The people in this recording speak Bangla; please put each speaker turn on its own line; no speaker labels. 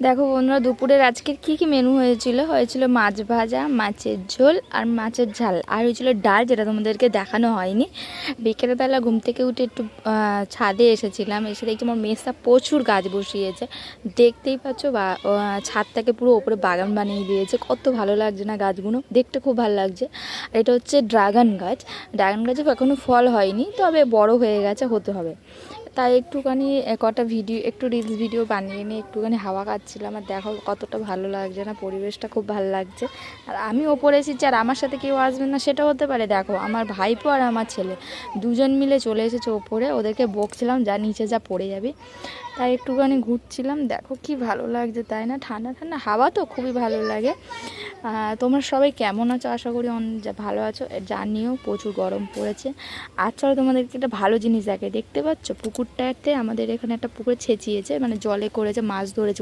দেখো বন্ধুরা, দুপুরের আজকের কি মেনু হয়েছিল মাছ ভাজা, মাছের ঝোল আর মাছের ঝাল, আর হয়েছিল ডাল, যেটা তোমাদেরকে দেখানো হয়নি। বিকেলবেলা ঘুম থেকে উঠে একটু ছাদে এসেছিলাম, এসে দেখছি আমার মেসটা প্রচুর গাছ বসিয়েছে, দেখতেই পাচ্ছ। বা ছাদটাকে পুরো ওপরে বাগান বানিয়ে দিয়েছে, কত ভালো লাগছে না গাছগুলো দেখতে, খুব ভালো লাগছে। আর এটা হচ্ছে ড্রাগন গাছ গাছে এখনো ফল হয়নি, তবে বড় হয়ে গেছে, হতে হবে। তাই একটুখানি কটা ভিডিও, একটু রিলস ভিডিও বানিয়ে নিয়ে একটুখানি হাওয়া খাচ্ছিলাম। আর দেখো কতটা ভালো লাগছে না, পরিবেশটা খুব ভালো লাগছে। আর আমি ওপরে এসেছি, আর আমার সাথে কেউ আসবে না সেটা হতে পারে। দেখো আমার ভাইপো আর আমার ছেলে দুজন মিলে চলে এসেছে ওপরে, ওদেরকে বকছিলাম যা নিচে যা পড়ে যাবে, তাই একটুখানি ঘুরছিলাম। দেখো কি ভালো লাগছে, তাই না? ঠান্ডা ঠান্ডা হাওয়া তো খুবই ভালো লাগে। তোমরা সবাই কেমন আছো? আশা করি ভালো আছো। জানিও প্রচুর গরম পড়েছে। আর চলো তোমাদেরকে একটা ভালো জিনিস দেখতে পাচ্ছ, পুকুরটাতে আমাদের এখানে একটা পুকুরে ছেঁচিয়েছে, মানে জলে করেছে, মাছ ধরেছে।